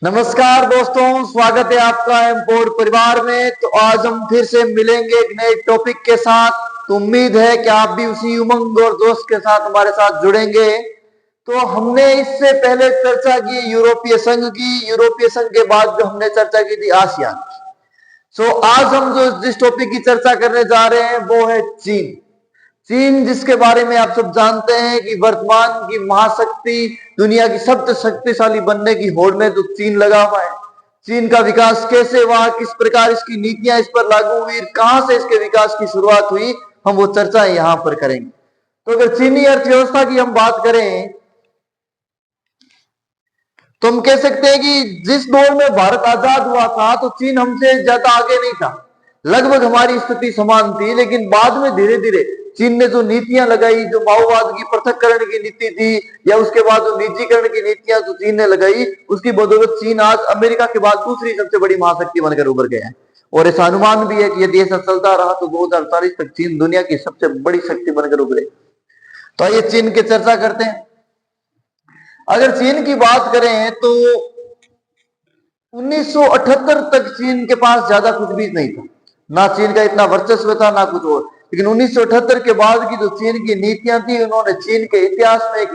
नमस्कार दोस्तों, स्वागत है आपका एमपोर्ट परिवार में। तो आज हम फिर से मिलेंगे एक नए टॉपिक के साथ। तो उम्मीद है कि आप भी उसी उमंग और जोश के साथ हमारे साथ जुड़ेंगे। तो हमने इससे पहले चर्चा की यूरोपीय संघ की, यूरोपीय संघ के बाद जो हमने चर्चा की थी आसियान की। आज हम जो जिस टॉपिक की चर्चा करने जा रहे हैं वो है चीन। चीन जिसके बारे में आप सब जानते हैं कि वर्तमान की महाशक्ति, दुनिया की सबसे शक्तिशाली बनने की होड़ में जो चीन लगा हुआ है। चीन का विकास कैसे हुआ, किस प्रकार इसकी नीतियां इस पर लागू हुई, कहां से इसके विकास की शुरुआत हुई, हम वो चर्चा यहां पर करेंगे। तो अगर चीनी अर्थव्यवस्था की हम बात करें तो हम कह सकते हैं कि जिस दौर में भारत आजाद हुआ था तो चीन हमसे ज्यादा आगे नहीं था। लगभग हमारी स्थिति समान थी, लेकिन बाद में धीरे धीरे चीन ने जो नीतियां लगाई, जो माओवाद की पृथककरण की नीति थी या उसके बाद जो निजीकरण की नीतियां जो चीन ने लगाई, उसकी बदौलत चीन आज अमेरिका के बाद दूसरी सबसे बड़ी महाशक्ति बनकर उभर गया है। और ऐसा अनुमान भी है कि यदि ऐसा चलता रहा तो 2040 तक चीन दुनिया की सबसे बड़ी शक्ति बनकर उभरे। तो आइए चीन की चर्चा करते हैं। अगर चीन की बात करें तो 1978 तक चीन के पास ज्यादा कुछ भी नहीं था, ना चीन का इतना वर्चस्व था ना कुछ और। लेकिन 1978 के बाद की जो चीन की नीतियां थी, उन्होंने चीन के इतिहास में एक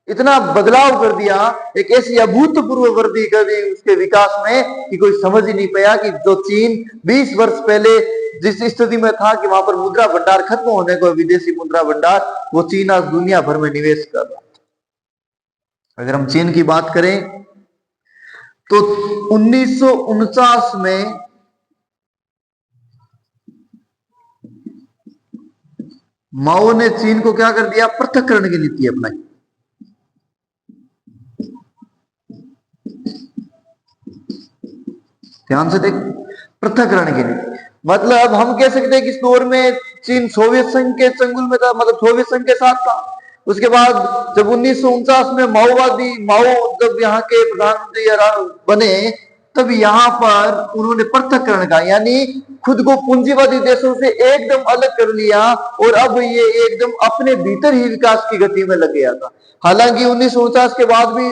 इतना बदलाव कर दिया, एक ऐसी अभूतपूर्व वृद्धि कर दी उसके विकास में कि कोई समझ ही नहीं पाया कि जो चीन 20 वर्ष पहले जिस स्थिति में था कि वहां पर मुद्रा भंडार खत्म होने को, विदेशी मुद्रा भंडार, वो चीन आज दुनिया भर में निवेश कर रहा। अगर हम चीन की बात करें तो 1949 में माओ ने चीन को क्या कर दिया, पृथक्करण की नीति अपनाई। ध्यान से देख, पृथक्करण की नीति मतलब हम कह सकते हैं कि इस दौर में चीन सोवियत संघ के चंगुल में था, मतलब सोवियत संघ के साथ था। उसके बाद जब 1949 में माओ जब यहाँ के प्रधानमंत्री बने, तब यहाँ पर उन्होंने पृथक्करण का यानी खुद को पूंजीवादी देशों से एकदम अलग कर लिया और अब ये एकदम अपने भीतर ही विकास की गति में लग गया था। हालांकि 1949 के बाद भी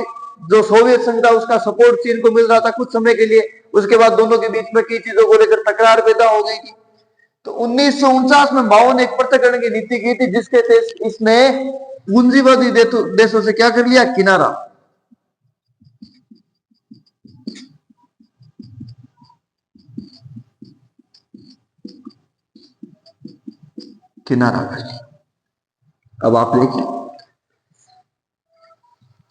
जो सोवियत संघ था उसका सपोर्ट चीन को मिल रहा था कुछ समय के लिए। उसके बाद दोनों के बीच में कई चीजों को लेकर तकरार पैदा हो गई थी। तो 1949 में माओ ने एक पृथक्करण की नीति की थी, जिसके तहत इसने पूंजीवादी देशों से क्या कर लिया, किनारा। किनारा कर लिया। अब आप देखिए,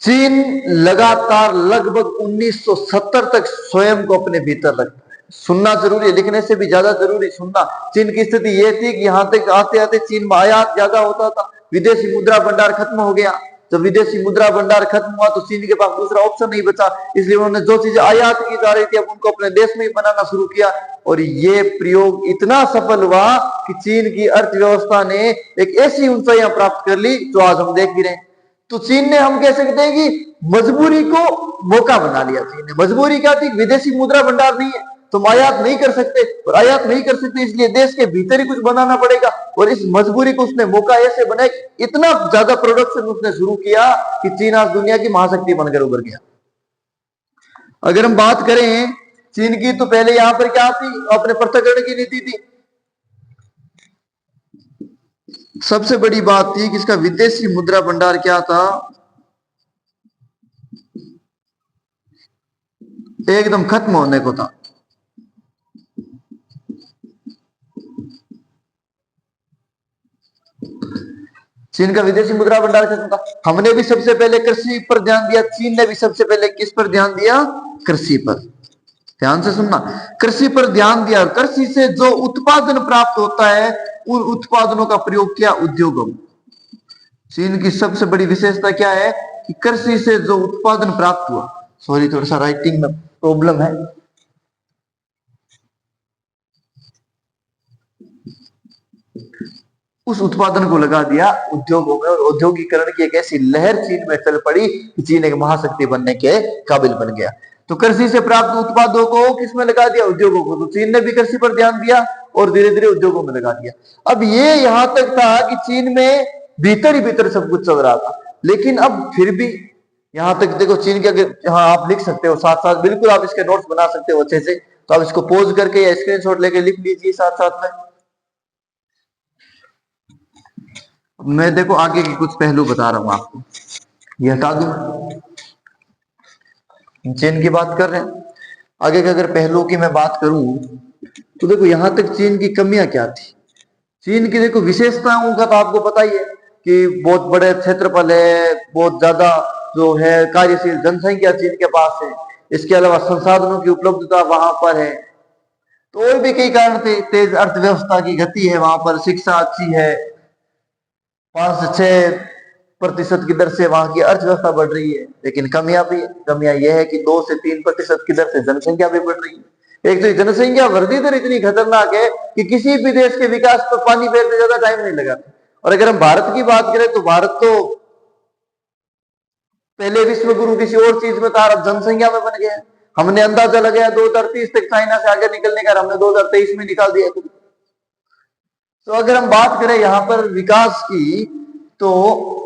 चीन लगातार लगभग 1970 तक स्वयं को अपने भीतर रखता है। सुनना जरूरी है, लिखने से भी ज्यादा जरूरी सुनना। चीन की स्थिति यह थी कि यहां तक आते आते चीन में आयात ज्यादा होता था, विदेशी मुद्रा भंडार खत्म हो गया। जब विदेशी मुद्रा भंडार खत्म हुआ तो चीन के पास दूसरा ऑप्शन नहीं बचा, इसलिए उन्होंने जो चीजें आयात की जा रही थी अब उनको अपने देश में ही बनाना शुरू किया। और ये प्रयोग इतना सफल हुआ कि चीन की अर्थव्यवस्था ने एक ऐसी ऊंचाइयां प्राप्त कर ली जो आज हम देख भी रहे हैं। तो चीन ने, हम कह सकते हैं कि मजबूरी को मौका बना लिया। चीन ने मजबूरी क्या थी, विदेशी मुद्रा भंडार नहीं है, तुम आयात नहीं कर सकते, और आयात नहीं कर सकते इसलिए देश के भीतर ही कुछ बनाना पड़ेगा। और इस मजबूरी को उसने मौका ऐसे बनाया, इतना ज्यादा प्रोडक्शन उसने शुरू किया कि चीन आज दुनिया की महाशक्ति बनकर उभर गया। अगर हम बात करें चीन की, तो पहले यहां पर क्या थी, अपने पृथक्करण की नीति थी। सबसे बड़ी बात थी कि इसका विदेशी मुद्रा भंडार क्या था, एकदम खत्म होने को था। चीन का विदेशी मुद्रा भंडार खत्म था। हमने भी सबसे पहले कृषि पर ध्यान दिया, चीन ने भी सबसे पहले किस पर ध्यान दिया, कृषि पर। ध्यान से सुनना, कृषि पर ध्यान दिया। कृषि से जो उत्पादन प्राप्त होता है उन उत्पादनों का प्रयोग किया उद्योगों में। चीन की सबसे बड़ी विशेषता क्या है कि कृषि से जो उत्पादन प्राप्त हुआ, सॉरी थोड़ा सा राइटिंग में प्रॉब्लम है, उस उत्पादन को लगा दिया उद्योगों में और औद्योगिकरण की एक ऐसी लहर चीन में चल पड़ी कि चीन एक महाशक्ति बनने के काबिल बन गया। तो कृषि से प्राप्त उत्पादों को किसमें लगा दिया, उद्योगों को। तो चीन ने भी कृषि पर ध्यान दिया और धीरे धीरे उद्योगों में लगा दिया। अब ये यहां तक था कि चीन में भीतर ही भीतर सब कुछ चल रहा था, लेकिन अब फिर भी यहां तक देखो चीन के, अगर हाँ आप लिख सकते हो साथ साथ, बिल्कुल आप इसके नोट्स बना सकते हो अच्छे से, तो आप इसको पोज करके या स्क्रीनशॉट लेके लिख लीजिए साथ साथ में। मैं देखो आगे की कुछ पहलू बता रहा हूं आपको, ये हटा दूं, चीन की बात कर रहे हैं। आगे के अगर पहलुओं की मैं बात करूं तो देखो यहां तक चीन की कमियां क्या थी। चीन की देखो विशेषताओं का तो आपको पता ही है कि बहुत बड़े क्षेत्रफल है, बहुत ज्यादा जो है कार्यशील जनसंख्या चीन के पास है, इसके अलावा संसाधनों की उपलब्धता वहां पर है, तो और भी कई कारण थे। तेज अर्थव्यवस्था की गति है वहां पर, शिक्षा अच्छी है, 5 से 6% की दर से वहां की अर्थव्यवस्था बढ़ रही है। लेकिन कमियां भी है, कमियां यह है कि 2 से 3% की दर से जनसंख्या भी बढ़ रही है। एक तो जनसंख्या वृद्धि दर इतनी खतरनाक है कि किसी भी देश के विकास पर पानी फेरते ज्यादा टाइम नहीं लगा। और अगर हम भारत की बात करें तो भारत तो पहले विश्व गुरु किसी और चीज में था, अब जनसंख्या में बन गया। हमने अंदाजा लगाया 2030 तक चाइना से आगे निकलने का, हमने 2023 में निकाल दिया। तो अगर हम बात करें यहां पर विकास की, तो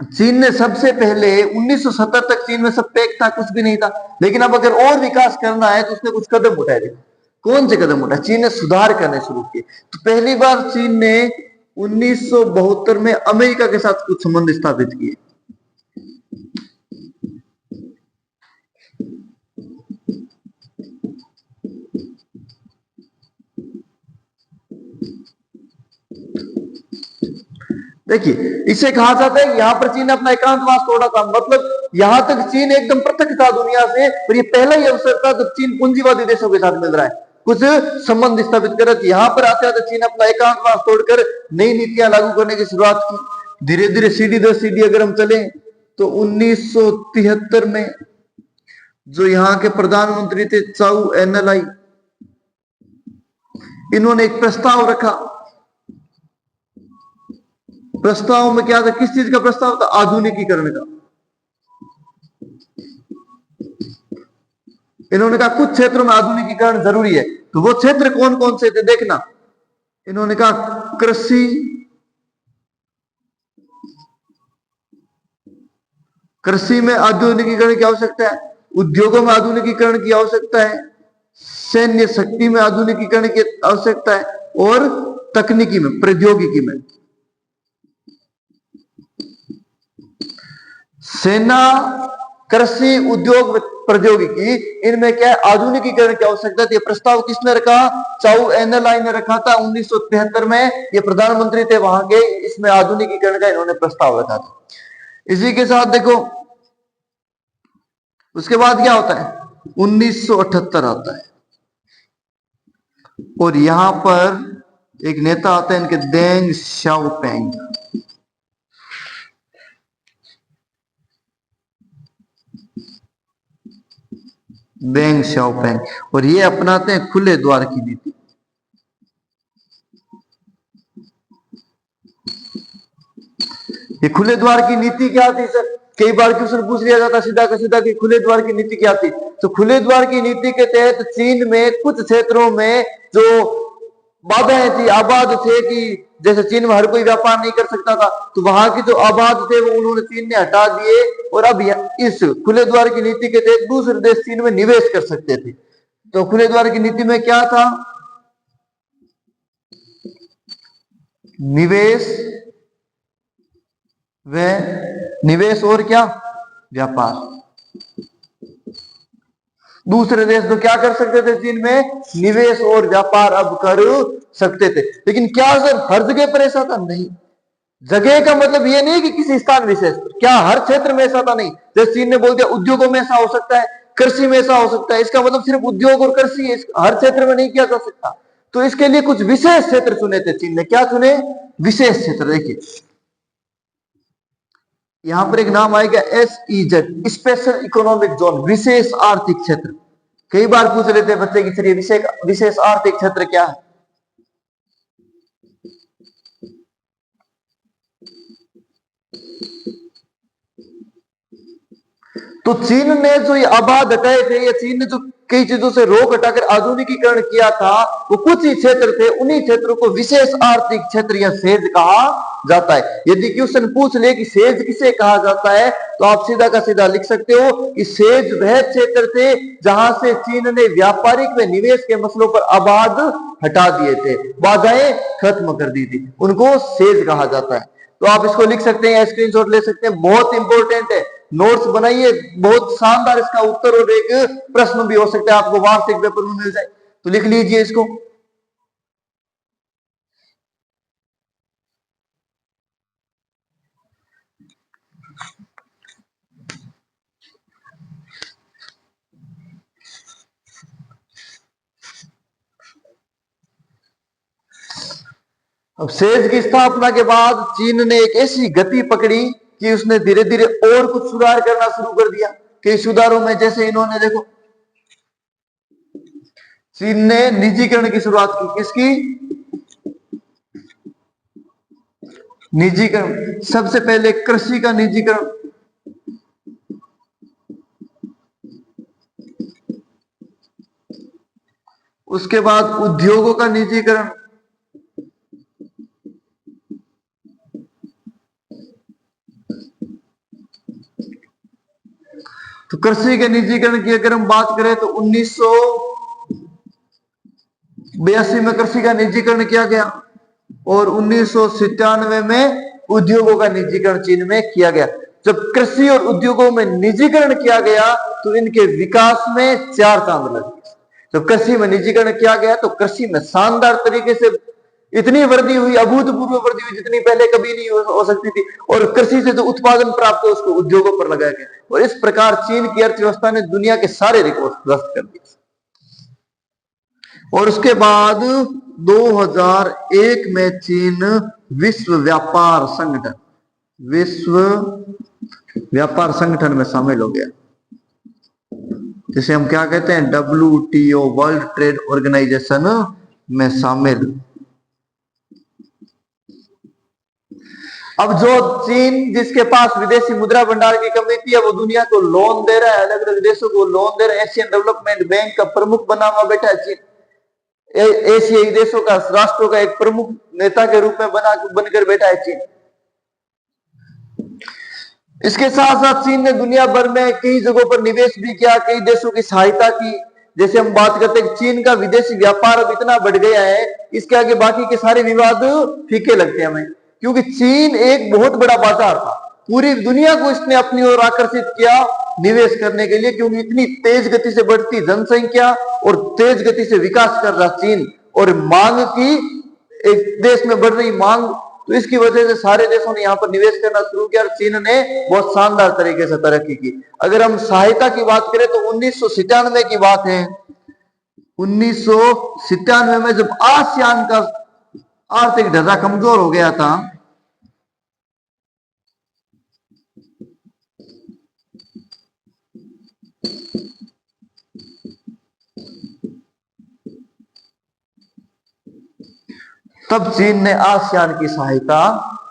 चीन ने सबसे पहले 1970 तक चीन में सब पैक था, कुछ भी नहीं था। लेकिन अब अगर और विकास करना है तो उसने कुछ कदम उठाए थे। कौन से कदम उठाए? चीन ने सुधार करने शुरू किए। तो पहली बार चीन ने 1972 में अमेरिका के साथ कुछ संबंध स्थापित किए। देखिए इसे कहा जाता है यहां पर चीन ने अपना एकांतवास तोड़ा था। मतलब यहां तक चीन एकदम पृथक था दुनिया से, और ये पहला ही अवसर था जब चीन पूंजीवादी देशों के साथ मिल रहा है, कुछ संबंध स्थापित कर। यहां पर आते आते चीन अपना एकांतवास तोड़कर नई नीतियां लागू करने की शुरुआत की। धीरे धीरे सीढ़ी दर सीढ़ी अगर हम चले तो 1973 में जो यहाँ के प्रधानमंत्री थे चाउ एनएलआई, इन्होंने एक प्रस्ताव रखा। प्रस्ताव में क्या था? किस चीज का प्रस्ताव था? आधुनिकीकरण का। इन्होंने कहा कुछ क्षेत्रों में आधुनिकीकरण जरूरी है। तो वो क्षेत्र कौन कौन से थे देखना। इन्होंने कहा कृषि, कृषि में आधुनिकीकरण की आवश्यकता है, उद्योगों में आधुनिकीकरण की आवश्यकता है, सैन्य शक्ति में आधुनिकीकरण की आवश्यकता है, और तकनीकी में, प्रौद्योगिकी में। सेना, कृषि, उद्योग, प्रौद्योगिकी, इनमें क्या है? आधुनिकीकरण की आवश्यकता थी। प्रस्ताव किसने रखा? चाउ एनएलआई ने रखा था 1973 में। ये प्रधानमंत्री थे वहां के, इसमें आधुनिकीकरण का इन्होंने प्रस्ताव रखा था। इसी के साथ देखो उसके बाद क्या होता है? 1978 आता है, और यहां पर एक नेता आते हैं इनके, देंग शाओपेंग। देंग शाओपेंग, और ये अपनाते हैं खुले द्वार की नीति। ये खुले द्वार की नीति क्या थी सर? कई बार क्वेश्चन पूछ लिया जाता सीधा का सीधा कि खुले द्वार की नीति क्या थी। तो खुले द्वार की नीति के तहत चीन में कुछ क्षेत्रों में जो बाधाएं थी, आबाद थे, कि जैसे चीन में हर कोई व्यापार नहीं कर सकता था, तो वहां की जो आबाद थे वो उन्होंने चीन ने हटा दिए, और अब इस खुले द्वार की नीति के तहत दूसरे देश चीन में निवेश कर सकते थे। तो खुले द्वार की नीति में क्या था? निवेश व निवेश और क्या? व्यापार। दूसरे देश तो क्या कर सकते थे चीन में? निवेश और व्यापार अब कर सकते थे। लेकिन क्या सर हर जगह पर ऐसा था? नहीं। जगह का मतलब ये नहीं कि किसी स्थान विशेष पर, क्या हर क्षेत्र में ऐसा था? नहीं। जैसे चीन ने बोल दिया उद्योगों में ऐसा हो सकता है, कृषि में ऐसा हो सकता है, इसका मतलब सिर्फ उद्योग और कृषि हर क्षेत्र में नहीं किया जा सकता। तो इसके लिए कुछ विशेष क्षेत्र चुने थे चीन ने। क्या चुने? विशेष क्षेत्र। देखिए यहां पर एक नाम आएगा SEZ, स्पेशल इकोनॉमिक जोन, विशेष आर्थिक क्षेत्र। कई बार पूछ लेते हैं बच्चे की, चलिए विशेष आर्थिक क्षेत्र क्या है? तो चीन ने जो ये आबाद हटाए थे, या चीन ने जो कई चीजों से रोक हटाकर आधुनिकीकरण किया था, वो कुछ ही क्षेत्र थे। उन्हीं क्षेत्रों को विशेष आर्थिक क्षेत्र या सेज कहा जाता है। यदि क्वेश्चन पूछ ले कि सेज किसे कहा जाता है, तो आप सीधा का सीधा लिख सकते हो कि सेज वह क्षेत्र थे जहां से चीन ने व्यापारिक व निवेश के मसलों पर आबाद हटा दिए थे, बाधाएं खत्म कर दी थी, उनको सेज कहा जाता है। तो आप इसको लिख सकते हैं, स्क्रीनशॉट ले सकते हैं, बहुत इंपॉर्टेंट है, नोट्स बनाइए, बहुत शानदार इसका उत्तर और एक प्रश्न भी हो सकता है आपको वार्षिक पेपर में मिल जाए, तो लिख लीजिए इसको। अब सेज की स्थापना के बाद चीन ने एक ऐसी गति पकड़ी कि उसने धीरे धीरे और कुछ सुधार करना शुरू कर दिया। कई सुधारों में जैसे इन्होंने देखो, चीन ने निजीकरण की शुरुआत की। किसकी? निजीकरण। सबसे पहले कृषि का निजीकरण, उसके बाद उद्योगों का निजीकरण, तो कृषि के निजीकरण की अगर हम बात करें तो 1982 में कृषि का निजीकरण किया गया और 1997 में उद्योगों का निजीकरण चीन में किया गया। जब कृषि और उद्योगों में निजीकरण किया गया तो इनके विकास में 4 चांद लग गए। जब कृषि में निजीकरण किया गया तो कृषि में शानदार तरीके से इतनी वृद्धि हुई, अभूतपूर्व वृद्धि हुई जितनी पहले कभी नहीं हो सकती थी, और कृषि से जो उत्पादन प्राप्त हो उसको उद्योगों पर लगाया गया, और इस प्रकार चीन की अर्थव्यवस्था ने दुनिया के सारे रिकॉर्ड ध्वस्त कर दिए। और उसके बाद 2001 में चीन विश्व व्यापार संगठन में शामिल हो गया, जिसे हम क्या कहते हैं, WTO, वर्ल्ड ट्रेड ऑर्गेनाइजेशन में शामिल। अब जो चीन, जिसके पास विदेशी मुद्रा भंडार की कमी थी, वो दुनिया को लोन दे रहा है, अलग अलग देशों को लोन दे रहा है। एशियन डेवलपमेंट बैंक का प्रमुख बना हुआ बैठा है चीन, एशियाई देशों का, राष्ट्रों का एक प्रमुख नेता के रूप में बनकर बैठा है चीन। इसके साथ साथ चीन ने दुनिया भर में कई जगहों पर निवेश भी किया, कई देशों की सहायता की। जैसे हम बात करते हैं, चीन का विदेशी व्यापार अब इतना बढ़ गया है, इसके आगे बाकी के सारे विवाद फीके लगते हैं हमें, क्योंकि चीन एक बहुत बड़ा बाजार था, पूरी दुनिया को इसने अपनी ओर आकर्षित किया निवेश करने के लिए, क्योंकि इतनी तेज गति से बढ़ती जनसंख्या और तेज गति से विकास कर रहा चीन, और मांग की, एक देश में बढ़ रही मांग, तो इसकी वजह से सारे देशों ने यहाँ पर निवेश करना शुरू किया और चीन ने बहुत शानदार तरीके से तरक्की की। अगर हम सहायता की बात करें तो 1997 की बात है। 1997 में जब आसियान का आर्थिक ढांचा कमजोर हो गया था, तब चीन ने आसियान की सहायता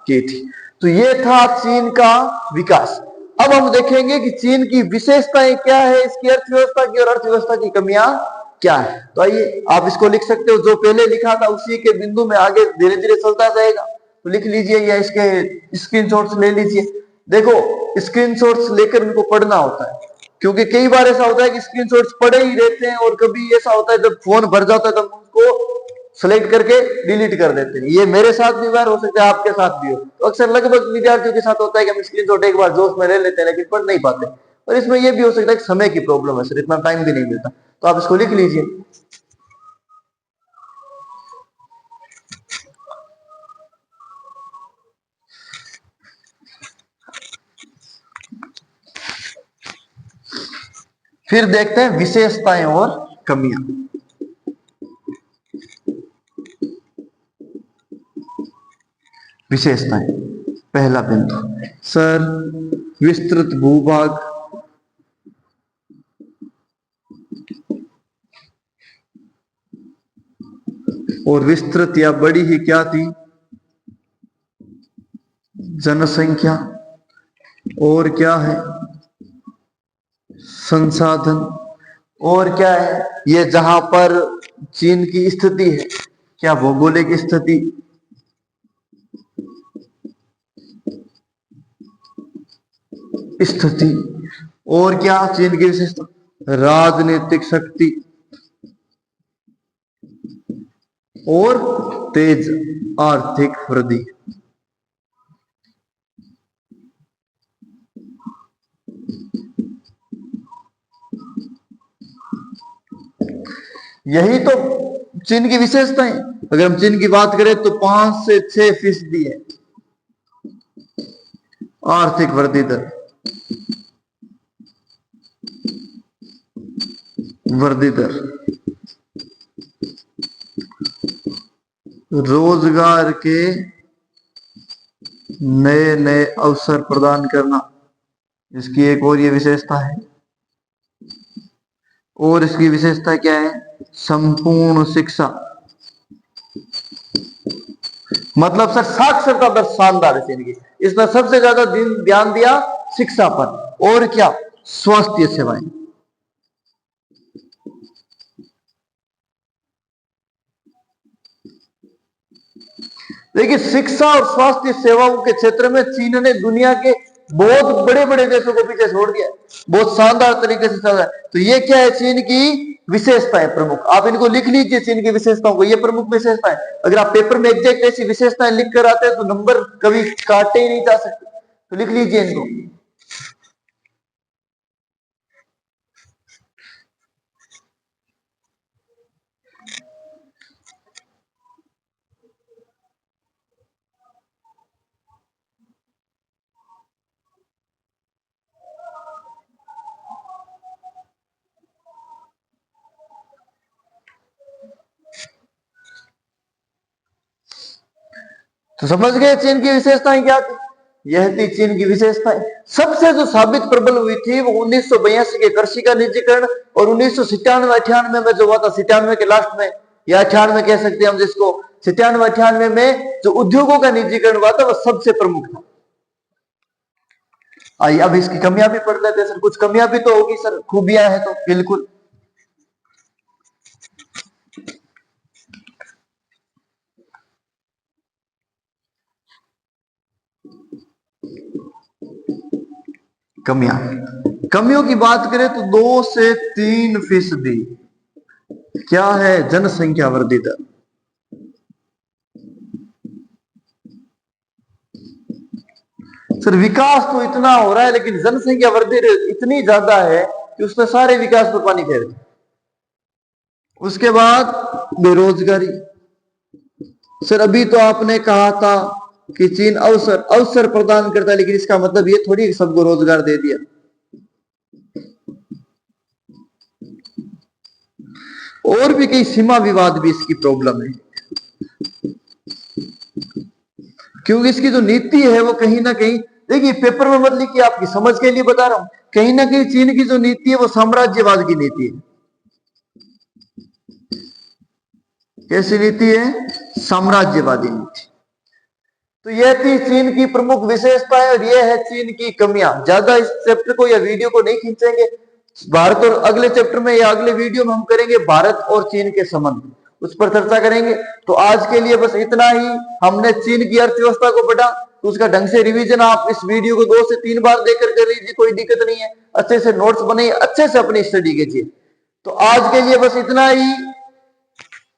की थी। तो ये था चीन का विकास। अब हम देखेंगे कि चीन की विशेषताएं क्या है, इसकी अर्थव्यवस्था की, और अर्थव्यवस्था की कमियां क्या है। तो आइए, आप इसको लिख सकते हो, जो पहले लिखा था उसी के बिंदु में आगे धीरे धीरे चलता जाएगा, तो लिख लीजिए या इसके स्क्रीनशॉट्स ले लीजिए। देखो, स्क्रीनशॉट्स लेकर उनको पढ़ना होता है, क्योंकि कई बार ऐसा होता है कि स्क्रीनशॉट्स पड़े ही रहते हैं, और कभी ऐसा होता है जब फोन भर जाता है तब उनको सेलेक्ट करके डिलीट कर देते हैं। ये मेरे साथ भी बार हो सकता है, आपके साथ भी हो। तो अक्सर लगभग विद्यार्थियों के साथ होता है कि हम स्क्रीनशॉट एक बार जोश में ले लेते हैं लेकिन पढ़ नहीं पाते, और इसमें यह भी हो सकता है कि समय की प्रॉब्लम है, सर इतना टाइम भी नहीं मिलता। तो आप इसको लिख लीजिए। फिर देखते हैं विशेषताएं और कमियां। विशेषताएं, पहला बिंदु, सर विस्तृत भूभाग, और विस्तृत या बड़ी ही क्या थी, जनसंख्या, और क्या है, संसाधन। और क्या है ये जहां पर चीन की स्थिति है, क्या भौगोलिक स्थिति, स्थिति। और क्या चीन की विशेषता, राजनीतिक शक्ति और तेज आर्थिक वृद्धि। यही तो चीन की विशेषता है। अगर हम चीन की बात करें तो 5 से 6% है आर्थिक वृद्धि दर, वृद्धि दर। रोजगार के नए नए अवसर प्रदान करना, इसकी एक और ये विशेषता है। और इसकी विशेषता क्या है, संपूर्ण शिक्षा, मतलब सर साक्षरता दर शानदार है चीन की। इसने सबसे ज्यादा ध्यान दिया शिक्षा पर। और क्या, स्वास्थ्य सेवाएं। देखिए शिक्षा और स्वास्थ्य सेवाओं के क्षेत्र में चीन ने दुनिया के बहुत बड़े बड़े देशों को पीछे छोड़ दिया, बहुत शानदार तरीके से चल रहा है। तो ये क्या है, चीन की विशेषता है प्रमुख। आप इनको लिख लीजिए चीन की विशेषताओं को, ये प्रमुख विशेषता है। अगर आप पेपर में एग्जैक्ट ऐसी विशेषताएं लिख कर आते हैं तो नंबर कभी काटे ही नहीं जा सकते, तो लिख लीजिए इनको। तो समझ गए चीन की विशेषताएं क्या थी, यह थी चीन की विशेषताएं। सबसे जो साबित प्रबल हुई थी वो 1982 के कृषि का निजीकरण और 1997-98 में जो हुआ था, 97 के लास्ट में या 98 कह सकते हैं हम जिसको, 97-98 में जो उद्योगों का निजीकरण हुआ था वह सबसे प्रमुख था। आइए अब इसकी कमियां भी पढ़ लेते हैं सर। कुछ कमियां भी तो होगी सर, खूबियां हैं तो बिल्कुल। कमियों की बात करें तो 2 से 3% क्या है, जनसंख्या वृद्धि दर। सर विकास तो इतना हो रहा है लेकिन जनसंख्या वृद्धि इतनी ज्यादा है कि उसने सारे विकास पर पानी फेर दिया। उसके बाद बेरोजगारी। सर अभी तो आपने कहा था कि चीन अवसर प्रदान करता है, लेकिन इसका मतलब ये थोड़ी सबको रोजगार दे दिया। और भी कई सीमा विवाद भी इसकी प्रॉब्लम है, क्योंकि इसकी जो नीति है वो कहीं ना कहीं, देखिए पेपर में मत लिखिए, आपकी समझ के लिए बता रहा हूं, कहीं ना कहीं चीन की जो नीति है वो साम्राज्यवाद की नीति है। कैसी नीति है, साम्राज्यवादी नीति। तो यह थी चीन की प्रमुख विशेषताएं और यह है चीन की कमियां। ज्यादा इस चैप्टर को या वीडियो को नहीं खींचेंगे। भारत और अगले चैप्टर में या अगले वीडियो में हम करेंगे भारत और चीन के संबंध, उस पर चर्चा करेंगे। तो आज के लिए बस इतना ही। हमने चीन की अर्थव्यवस्था को पढ़ा, तो उसका ढंग से रिवीजन आप इस वीडियो को 2 से 3 बार देखकर कर लीजिए, कोई दिक्कत नहीं है। अच्छे से नोट्स बनाइए, अच्छे से अपनी स्टडी कीजिए। तो आज के लिए बस इतना ही।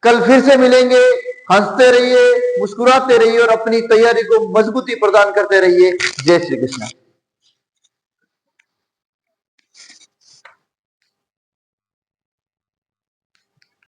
कल फिर से मिलेंगे। हंसते रहिए, मुस्कुराते रहिए और अपनी तैयारी को मजबूती प्रदान करते रहिए। जय श्री कृष्ण।